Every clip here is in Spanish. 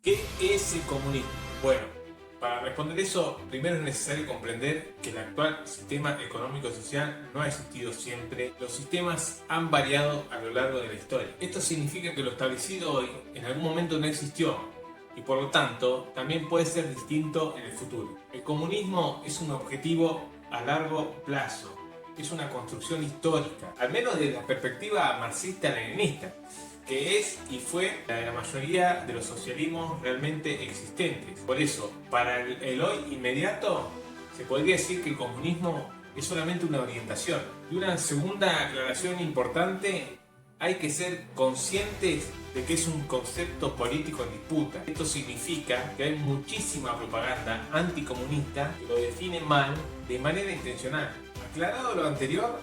¿Qué es el comunismo? Bueno, para responder eso, primero es necesario comprender que el actual sistema económico y social no ha existido siempre. Los sistemas han variado a lo largo de la historia. Esto significa que lo establecido hoy en algún momento no existió y por lo tanto también puede ser distinto en el futuro. El comunismo es un objetivo a largo plazo. Es una construcción histórica, al menos desde la perspectiva marxista-leninista, que es y fue la de la mayoría de los socialismos realmente existentes. Por eso, para el hoy inmediato, se podría decir que el comunismo es solamente una orientación. Y una segunda aclaración importante: hay que ser conscientes de que es un concepto político en disputa. Esto significa que hay muchísima propaganda anticomunista que lo define mal de manera intencional. Aclarado lo anterior,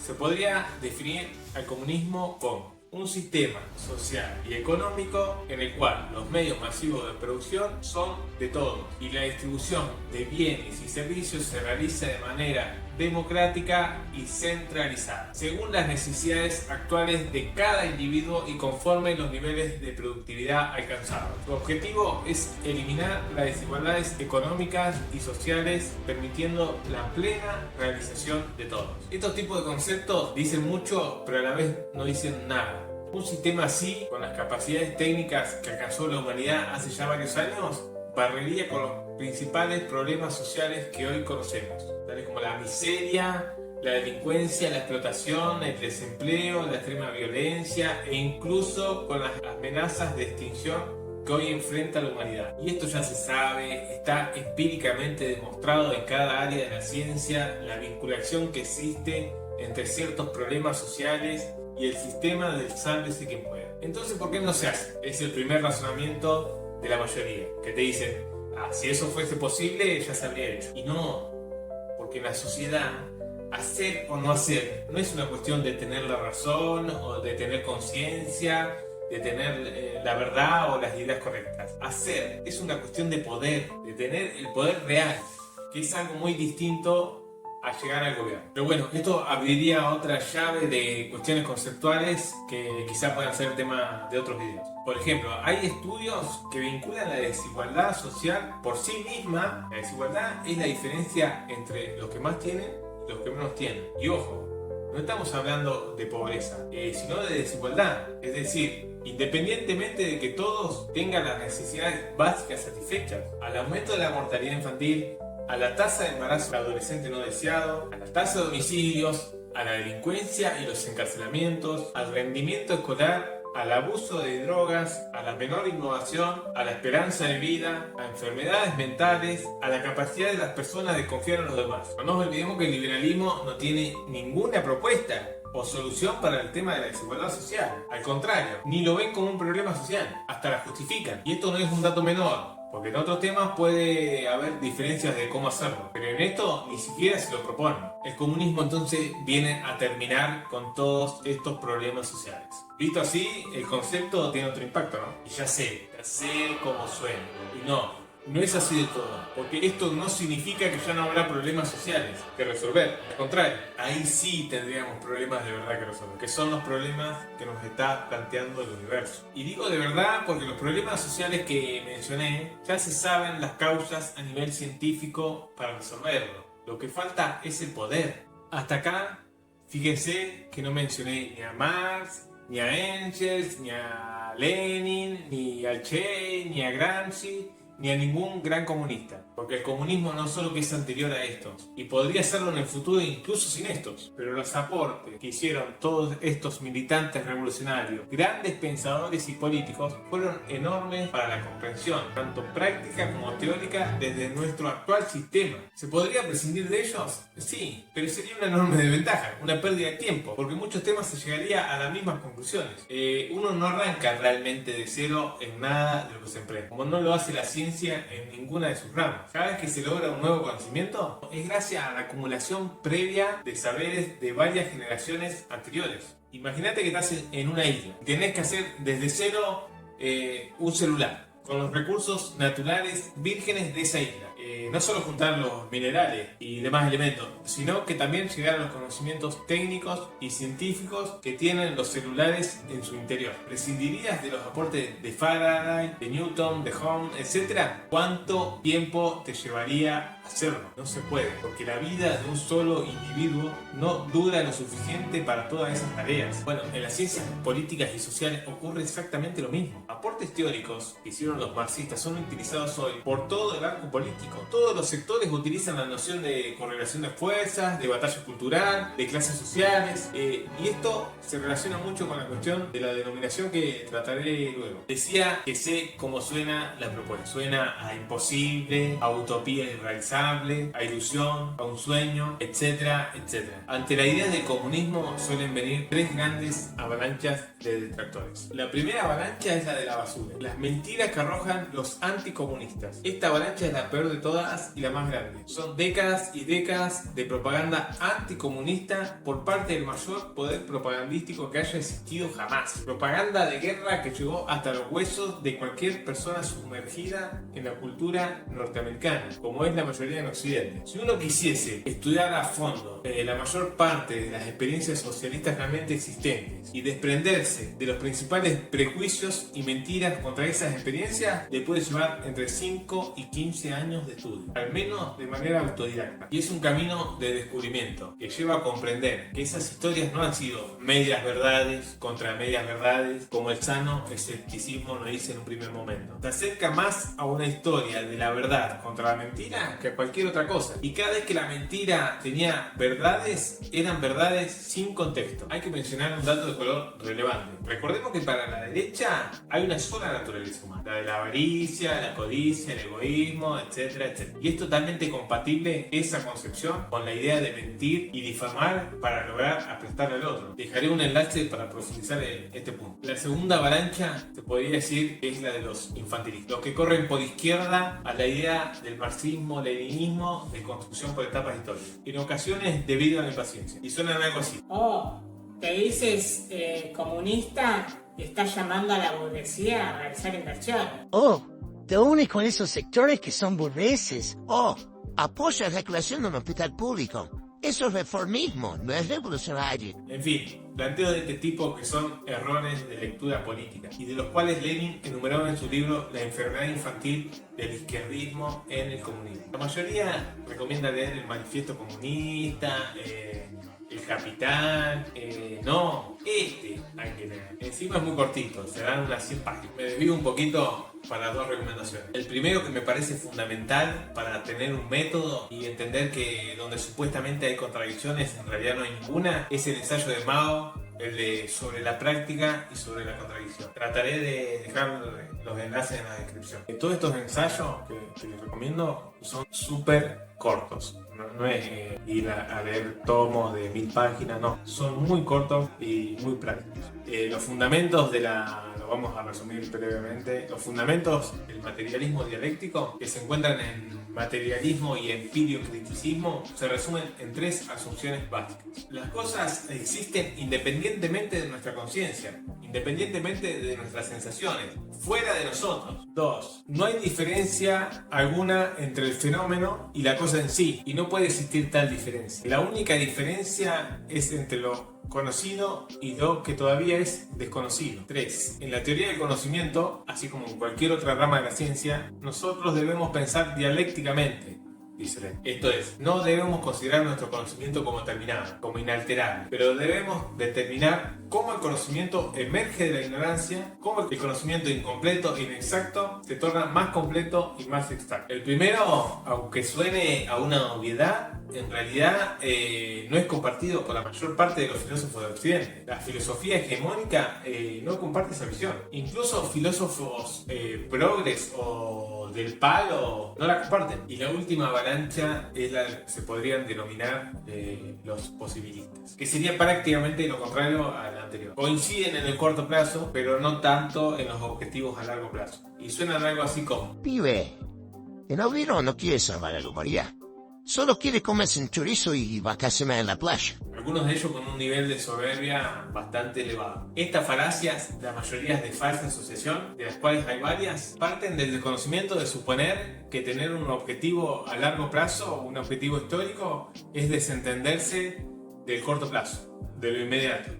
se podría definir al comunismo como un sistema social y económico en el cual los medios masivos de producción son de todos y la distribución de bienes y servicios se realiza de manera democrática y centralizada, según las necesidades actuales de cada individuo y conforme los niveles de productividad alcanzados. Su objetivo es eliminar las desigualdades económicas y sociales, permitiendo la plena realización de todos. Estos tipos de conceptos dicen mucho, pero a la vez no dicen nada. Un sistema así, con las capacidades técnicas que alcanzó la humanidad hace ya varios años, barrería con los principales problemas sociales que hoy conocemos, tales como la miseria, la delincuencia, la explotación, el desempleo, la extrema violencia e incluso con las amenazas de extinción que hoy enfrenta la humanidad. Y esto ya se sabe, está empíricamente demostrado en cada área de la ciencia, la vinculación que existe entre ciertos problemas sociales y el sistema del sálvese quien pueda. Entonces, ¿por qué no se hace? Es el primer razonamiento de la mayoría, que te dicen: si eso fuese posible ya se habría hecho. Y no, porque en la sociedad hacer o no hacer no es una cuestión de tener la razón o de tener conciencia, de tener la verdad o las ideas correctas. Hacer es una cuestión de poder, de tener el poder real, que es algo muy distinto a llegar al gobierno. Pero bueno, esto abriría otra llave de cuestiones conceptuales que quizá puedan ser tema de otros videos. Por ejemplo, hay estudios que vinculan la desigualdad social por sí misma. La desigualdad es la diferencia entre los que más tienen y los que menos tienen. Y ojo, no estamos hablando de pobreza, sino de desigualdad. Es decir, independientemente de que todos tengan las necesidades básicas satisfechas, al aumento de la mortalidad infantil, a la tasa de embarazo adolescente no deseado, a la tasa de homicidios, a la delincuencia y los encarcelamientos, al rendimiento escolar, al abuso de drogas, a la menor innovación, a la esperanza de vida, a enfermedades mentales, a la capacidad de las personas de confiar en los demás. No nos olvidemos que el liberalismo no tiene ninguna propuesta o solución para el tema de la desigualdad social. Al contrario, ni lo ven como un problema social, hasta la justifican. Y esto no es un dato menor, porque en otros temas puede haber diferencias de cómo hacerlo, pero en esto ni siquiera se lo proponen. El comunismo entonces viene a terminar con todos estos problemas sociales. Visto así, el concepto tiene otro impacto, ¿no? Y ya sé cómo suena. Y no es así de todo, porque esto no significa que ya no habrá problemas sociales que resolver. Al contrario, ahí sí tendríamos problemas de verdad que resolver, que son los problemas que nos está planteando el universo. Y digo de verdad porque los problemas sociales que mencioné ya se saben las causas a nivel científico para resolverlo. Lo que falta es el poder. Hasta acá, fíjense que no mencioné ni a Marx, ni a Engels, ni a Lenin, ni al Che, ni a Gramsci, ni a ningún gran comunista, porque el comunismo no solo que es anterior a estos, y podría serlo en el futuro incluso sin estos, pero los aportes que hicieron todos estos militantes revolucionarios, grandes pensadores y políticos, fueron enormes para la comprensión, tanto práctica como teórica, desde nuestro actual sistema. ¿Se podría prescindir de ellos? Sí, pero sería una enorme desventaja, una pérdida de tiempo, porque en muchos temas se llegaría a las mismas conclusiones. Uno no arranca realmente de cero en nada de lo que se emprende, como no lo hace la ciencia en ninguna de sus ramas. Cada vez que se logra un nuevo conocimiento es gracias a la acumulación previa de saberes de varias generaciones anteriores. Imagínate que estás en una isla y tenés que hacer desde cero un celular. con los recursos naturales vírgenes de esa isla. No solo juntar los minerales y demás elementos, sino que también llegar a los conocimientos técnicos y científicos que tienen los celulares en su interior. ¿Prescindirías de los aportes de Faraday, de Newton, de Ohm, etcétera? ¿Cuánto tiempo te llevaría hacerlo? No se puede, porque la vida de un solo individuo no dura lo suficiente para todas esas tareas. Bueno, en las ciencias políticas y sociales ocurre exactamente lo mismo. Aportes teóricos que hicieron los marxistas son utilizados hoy por todo el arco político. Todos los sectores utilizan la noción de correlación de fuerzas, de batalla cultural, de clases sociales, y esto se relaciona mucho con la cuestión de la denominación que trataré luego. Decía que sé cómo suena la propuesta. Suena a imposible, a utopía irrealizable, a ilusión, a un sueño, etcétera, etcétera. Ante la idea del comunismo suelen venir tres grandes avalanchas de detractores. La primera avalancha es la de la basura, las mentiras que arrojan los anticomunistas. Esta avalancha es la peor de todas y la más grande. Son décadas y décadas de propaganda anticomunista por parte del mayor poder propagandístico que haya existido jamás. Propaganda de guerra que llegó hasta los huesos de cualquier persona sumergida en la cultura norteamericana, como es la mayoría en Occidente. Si uno quisiese estudiar a fondo la mayor parte de las experiencias socialistas realmente existentes y desprenderse de los principales prejuicios y mentiras contra esas experiencias, le puede llevar entre 5 y 15 años de estudio, al menos de manera autodidacta. Y es un camino de descubrimiento que lleva a comprender que esas historias no han sido medias verdades contra medias verdades, como el sano escepticismo nos dice en un primer momento. Se acerca más a una historia de la verdad contra la mentira que a cualquier otra cosa. Y cada vez que la mentira tenía verdades, eran verdades sin contexto. Hay que mencionar un dato de color relevante. Recordemos que para la derecha hay una sola naturaleza humana, la de la avaricia, la codicia, el egoísmo, etcétera, etcétera. Y es totalmente compatible esa concepción con la idea de mentir y difamar para lograr aplastar al otro. Dejaré un enlace para profundizar en este punto. La segunda avalancha se podría decir que es la de los infantilistas, los que corren por izquierda a la idea del marxismo-leninismo de construcción por etapas históricas, en ocasiones debido a la impaciencia. Y suenan algo así. Oh, te dices comunista y estás llamando a la burguesía a realizar inversión. Oh, te unes con esos sectores que son burgueses. Oh, apoya la creación de un hospital público. Eso es reformismo, no es revolucionario. En fin, planteos de este tipo que son errores de lectura política y de los cuales Lenin enumeraba en su libro La enfermedad infantil del izquierdismo en el comunismo. La mayoría recomienda leer el Manifiesto Comunista, El Capital, no, hay que leer. Encima es muy cortito, serán unas 100 páginas. Me desvío un poquito para dos recomendaciones. El primero, que me parece fundamental para tener un método y entender que donde supuestamente hay contradicciones en realidad no hay ninguna, es el ensayo de Mao, el de sobre la práctica y sobre la contradicción. Trataré de dejar los enlaces en la descripción. Todos estos ensayos que les recomiendo son súper cortos. No es ir a leer tomos de 1000 páginas, no. Son muy cortos y muy prácticos. Los fundamentos lo vamos a resumir brevemente. Los fundamentos del materialismo dialéctico, que se encuentran en materialismo y empiriocriticismo, se resumen en tres asunciones básicas. Las cosas existen independientemente de nuestra conciencia, independientemente de nuestras sensaciones, fuera de nosotros. 2. No hay diferencia alguna entre el fenómeno y la cosa en sí, y no puede existir tal diferencia. La única diferencia es entre lo conocido y lo que todavía es desconocido. 3. En la teoría del conocimiento, así como en cualquier otra rama de la ciencia, nosotros debemos pensar dialécticamente. Dice, esto es, no debemos considerar nuestro conocimiento como terminado, como inalterable, pero debemos determinar cómo el conocimiento emerge de la ignorancia, cómo el conocimiento incompleto e inexacto se torna más completo y más exacto. El primero, aunque suene a una obviedad, en realidad no es compartido por la mayor parte de los filósofos de Occidente. La filosofía hegemónica no comparte esa visión. Incluso filósofos progres o del palo no la comparten. Y la última avalancha es la que se podrían denominar los posibilistas, que sería prácticamente lo contrario a la anterior. Coinciden en el corto plazo, pero no tanto en los objetivos a largo plazo. Y suenan algo así como: Pibe, el obrero no quiere salvar a la humanidad. Solo quiere comerse un chorizo y vacacionar en la playa. algunos de ellos con un nivel de soberbia bastante elevado. Estas falacias, la mayoría es de falsa asociación, de las cuales hay varias, parten del desconocimiento de suponer que tener un objetivo a largo plazo, un objetivo histórico, es desentenderse del corto plazo, de lo inmediato,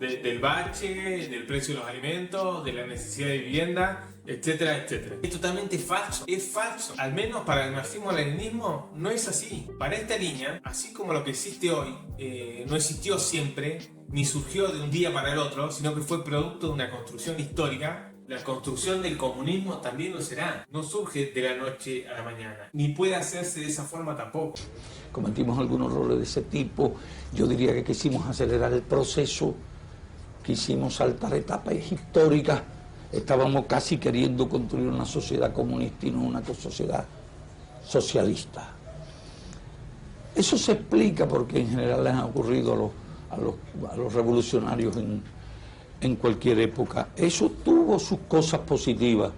del bache, del precio de los alimentos, de la necesidad de vivienda, etcétera, etcétera. Es totalmente falso, es falso. Al menos para el marxismo-leninismo no es así. Para esta línea, así como lo que existe hoy no existió siempre, ni surgió de un día para el otro, sino que fue producto de una construcción histórica, la construcción del comunismo también lo será. No surge de la noche a la mañana, ni puede hacerse de esa forma tampoco. Cometimos algunos errores de ese tipo. Yo diría que quisimos acelerar el proceso, quisimos saltar etapas históricas. Estábamos casi queriendo construir una sociedad comunista y no una sociedad socialista. Eso se explica porque en general les ha ocurrido a los revolucionarios en cualquier época. Eso tuvo sus cosas positivas,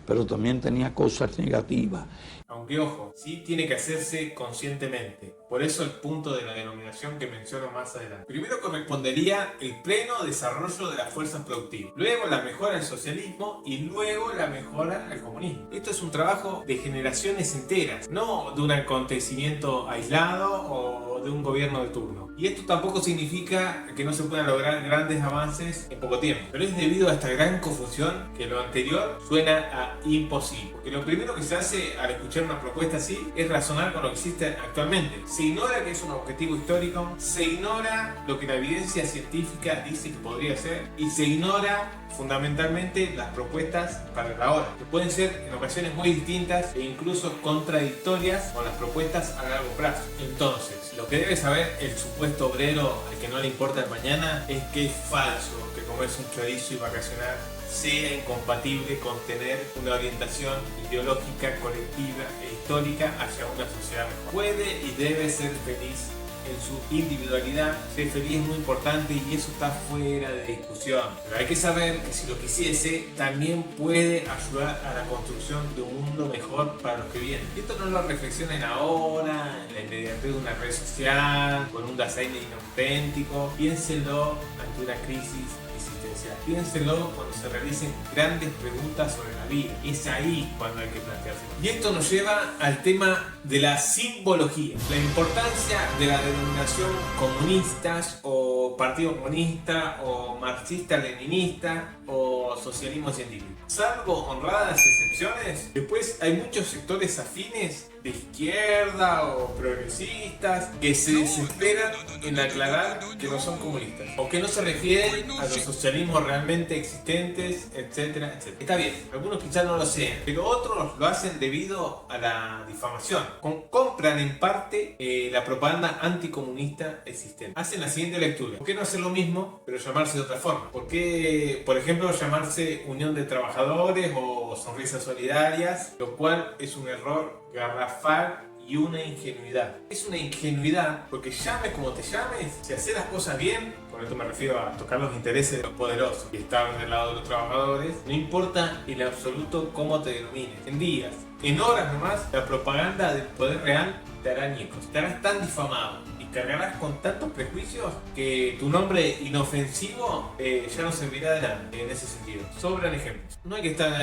pero también tenía cosas negativas. Aunque ojo, sí tiene que hacerse conscientemente. Por eso el punto de la denominación que menciono más adelante. Primero correspondería el pleno desarrollo de las fuerzas productivas. Luego la mejora del socialismo y luego la mejora del comunismo. Esto es un trabajo de generaciones enteras, no de un acontecimiento aislado o de un gobierno de turno. Y esto tampoco significa que no se puedan lograr grandes avances en poco tiempo. Pero es debido a esta gran confusión que lo anterior suena a imposible. Porque lo primero que se hace al escuchar una propuesta así es razonar con lo que existe actualmente. Se ignora que es un objetivo histórico, se ignora lo que la evidencia científica dice que podría ser y se ignora fundamentalmente las propuestas para la hora, que pueden ser en ocasiones muy distintas e incluso contradictorias con las propuestas a largo plazo. Entonces, lo que debe saber el supuesto obrero al que no le importa el mañana es que es falso que comerse un chorizo y vacacionar sea incompatible con tener una orientación ideológica, colectiva e histórica hacia una sociedad mejor. Puede y debe ser feliz en su individualidad. Ser feliz es muy importante y eso está fuera de discusión. Pero hay que saber que si lo quisiese, también puede ayudar a la construcción de un mundo mejor para los que vienen. Y esto no lo reflexionen ahora, en la inmediatez de una red social, con un design inauténtico. Piénsenlo ante una crisis existencial. Piénsenlo cuando se realicen grandes preguntas sobre la vida. Es ahí cuando hay que plantearse. Y esto nos lleva al tema de la simbología. La importancia de la denominación comunistas o partido comunista o marxista-leninista o socialismo científico. Salvo honradas excepciones, después hay muchos sectores afines de izquierda o progresistas que se desesperan en aclarar que no son comunistas o que no se refieren a los socialismos realmente existentes, etcétera, etcétera. Está bien, algunos quizás no lo sean, pero otros lo hacen debido a la difamación. Compran en parte la propaganda anticomunista existente. Hacen la siguiente lectura: ¿por qué no hacer lo mismo pero llamarse de otra forma? ¿Por qué, por ejemplo, llamarse Unión de Trabajadores o Sonrisas Solidarias? Lo cual es un error garrafal y una ingenuidad. Es una ingenuidad porque llames como te llames, si haces las cosas bien, con esto me refiero a tocar los intereses de los poderosos y estar del lado de los trabajadores, no importa en absoluto cómo te denomines. En días, en horas nomás, la propaganda del poder real te hará ñecos. Estarás tan difamado y cargarás con tantos prejuicios que tu nombre inofensivo ya no servirá de nada en ese sentido. Sobran ejemplos. No hay que estar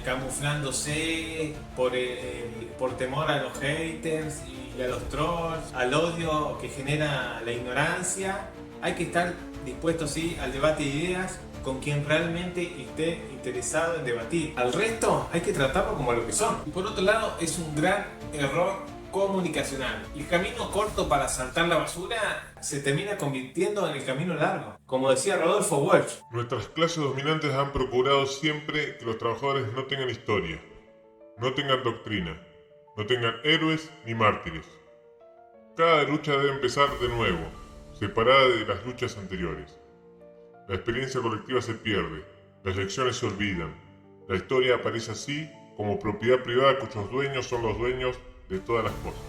camuflándose por temor a los haters y a los trolls, al odio que genera la ignorancia. Hay que estar dispuesto, sí, al debate de ideas con quien realmente esté interesado en debatir. Al resto hay que tratarlo como lo que son. Y por otro lado, es un gran error comunicacional. El camino corto para saltar la basura se termina convirtiendo en el camino largo. Como decía Rodolfo Walsh, nuestras clases dominantes han procurado siempre que los trabajadores no tengan historia, no tengan doctrina, no tengan héroes ni mártires. Cada lucha debe empezar de nuevo, separada de las luchas anteriores. La experiencia colectiva se pierde, las lecciones se olvidan. La historia aparece así como propiedad privada cuyos dueños son los dueños de todas las cosas.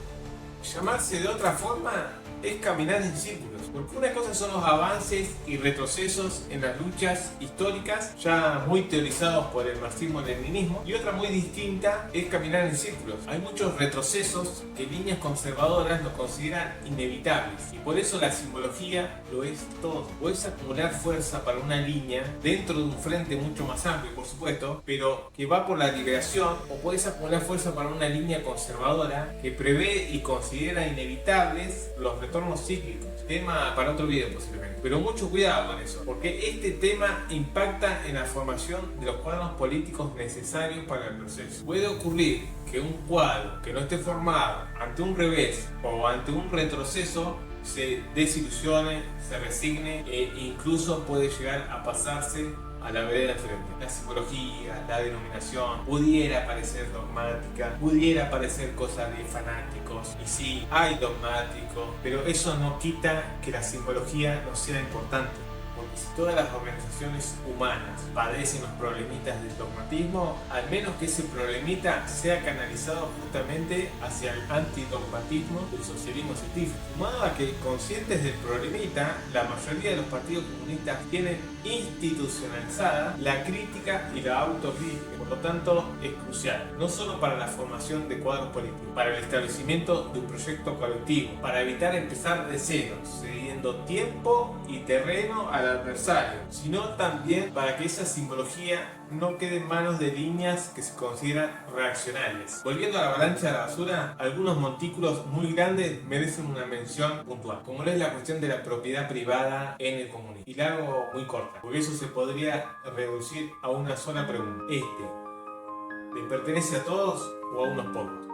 Llamarse de otra forma es caminar en círculos. Porque una cosa son los avances y retrocesos en las luchas históricas, ya muy teorizados por el marxismo-leninismo, y otra muy distinta es caminar en círculos. Hay muchos retrocesos que líneas conservadoras lo consideran inevitables, y por eso la simbología lo es todo. Puedes acumular fuerza para una línea dentro de un frente mucho más amplio, por supuesto, pero que va por la liberación, o puedes acumular fuerza para una línea conservadora que prevé y considera inevitables los retornos cíclicos. Tema para otro video posiblemente, pero mucho cuidado con eso, porque este tema impacta en la formación de los cuadros políticos necesarios para el proceso. Puede ocurrir que un cuadro que no esté formado ante un revés o ante un retroceso se desilusione, se resigne e incluso puede llegar a pasarse a la vereda de frente. La simbología, la denominación pudiera parecer dogmática, pudiera parecer cosa de fanáticos, y sí, hay dogmáticos, pero eso no quita que la simbología no sea importante. Porque si todas las organizaciones humanas padecen los problemitas del dogmatismo, al menos que ese problemita sea canalizado justamente hacia el antidogmatismo del socialismo científico. Sumado a que, conscientes del problemita, la mayoría de los partidos comunistas tienen institucionalizada la crítica y la autocrítica. Por lo tanto, es crucial, no solo para la formación de cuadros políticos, para el establecimiento de un proyecto colectivo, para evitar empezar de cero, cediendo tiempo y terreno al adversario, sino también para que esa simbología no quede en manos de líneas que se consideran reaccionarias. Volviendo a la avalancha de la basura, algunos montículos muy grandes merecen una mención puntual, como lo es la cuestión de la propiedad privada en el comunismo. Y la hago muy corta, porque eso se podría reducir a una sola pregunta. ¿Le pertenece a todos o a unos pocos?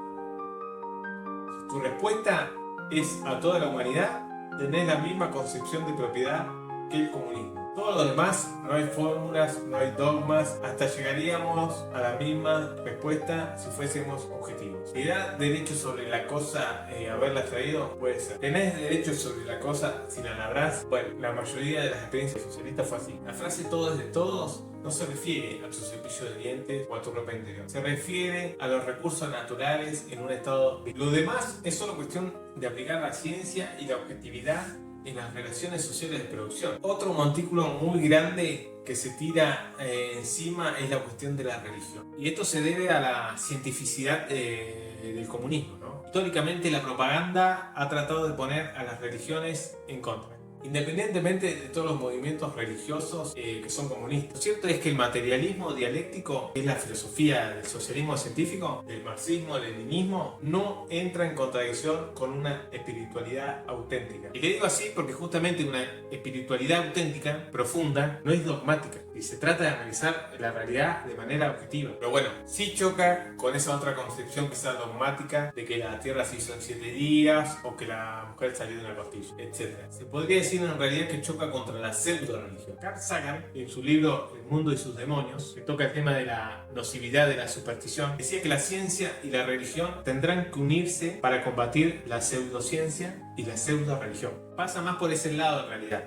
Si tu respuesta es a toda la humanidad, tenés la misma concepción de propiedad que el comunismo. Todo lo demás, no hay fórmulas, no hay dogmas, hasta llegaríamos a la misma respuesta si fuésemos objetivos. ¿Te derecho sobre la cosa haberla traído? Puede ser. ¿Tenés derecho sobre la cosa si la labrás? Bueno, la mayoría de las experiencias socialistas fue así. La frase todo es de todos no se refiere a tu cepillo de dientes o a tu ropa interior. Se refiere a los recursos naturales en un estado. Lo demás es solo cuestión de aplicar la ciencia y la objetividad en las relaciones sociales de producción. Otro montículo muy grande que se tira encima es la cuestión de la religión. Y esto se debe a la cientificidad del comunismo, ¿no? Históricamente la propaganda ha tratado de poner a las religiones en contra, independientemente de todos los movimientos religiosos que son comunistas. Lo cierto es que el materialismo dialéctico, que es la filosofía del socialismo científico, del marxismo-leninismo, no entra en contradicción con una espiritualidad auténtica. Y le digo así porque justamente una espiritualidad auténtica, profunda, no es dogmática, y se trata de analizar la realidad de manera objetiva. Pero bueno, sí choca con esa otra concepción quizás dogmática de que la Tierra se hizo en 7 días, o que la mujer salió de una costilla, etc. Se podría decir en realidad que choca contra la pseudo-religión. Carl Sagan, en su libro El mundo y sus demonios, que toca el tema de la nocividad de la superstición, decía que la ciencia y la religión tendrán que unirse para combatir la pseudociencia y la pseudo-religión. Pasa más por ese lado en realidad,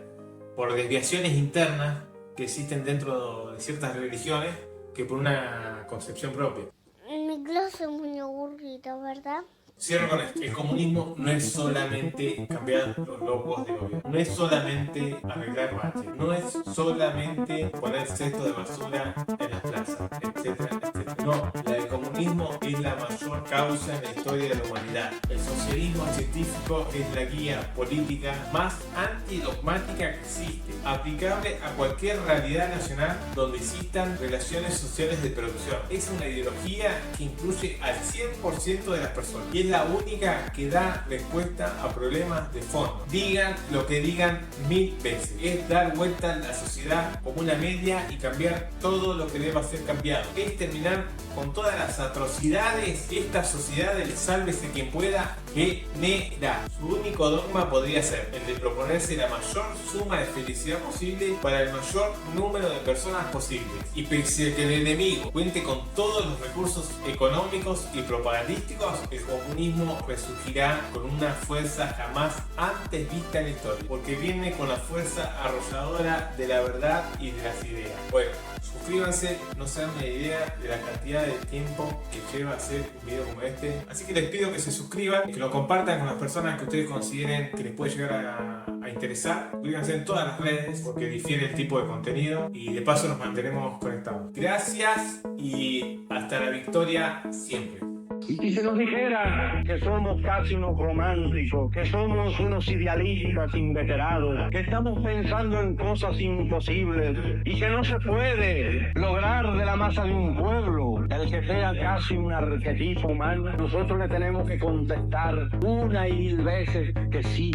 por desviaciones internas que existen dentro de ciertas religiones que por una concepción propia. Mi clase es muy aburrida, ¿verdad? Cierro con esto. El comunismo no es solamente cambiar los logos de gobierno, no es solamente arreglar baches, no es solamente poner cestos de basura en las plazas, etcétera, etcétera. No, la del comunismo es la mayor causa en la historia de la humanidad. El socialismo científico es la guía política más antidogmática que existe, aplicable a cualquier realidad nacional donde existan relaciones sociales de producción. Es una ideología que incluye al 100% de las personas. Y es la única que da respuesta a problemas de fondo. Digan lo que digan 1000 veces. Es dar vuelta a la sociedad como una media y cambiar todo lo que deba ser cambiado. Es terminar con todas las atrocidades que esta sociedad del sálvese quien pueda genera. Su único dogma podría ser el de proponerse la mayor suma de felicidad posible para el mayor número de personas posibles. Y pese a que el enemigo cuente con todos los recursos económicos y propagandísticos, el comunismo resurgirá con una fuerza jamás antes vista en la historia, porque viene con la fuerza arrolladora de la verdad y de las ideas. Bueno, sus suscríbanse, no se dan una idea de la cantidad de tiempo que lleva hacer un video como este. Así que les pido que se suscriban, que lo compartan con las personas que ustedes consideren que les puede llegar a interesar. Suscríbanse en todas las redes porque difiere el tipo de contenido y de paso nos mantenemos conectados. Gracias y hasta la victoria siempre. Y si se nos dijera que somos casi unos románticos, que somos unos idealistas inveterados, que estamos pensando en cosas imposibles y que no se puede lograr de la masa de un pueblo el que sea casi un arquetipo humano, nosotros le tenemos que contestar una y mil veces que sí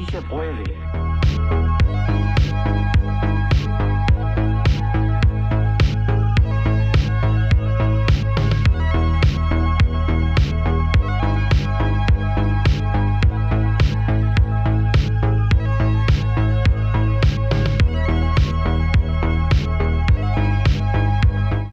se puede.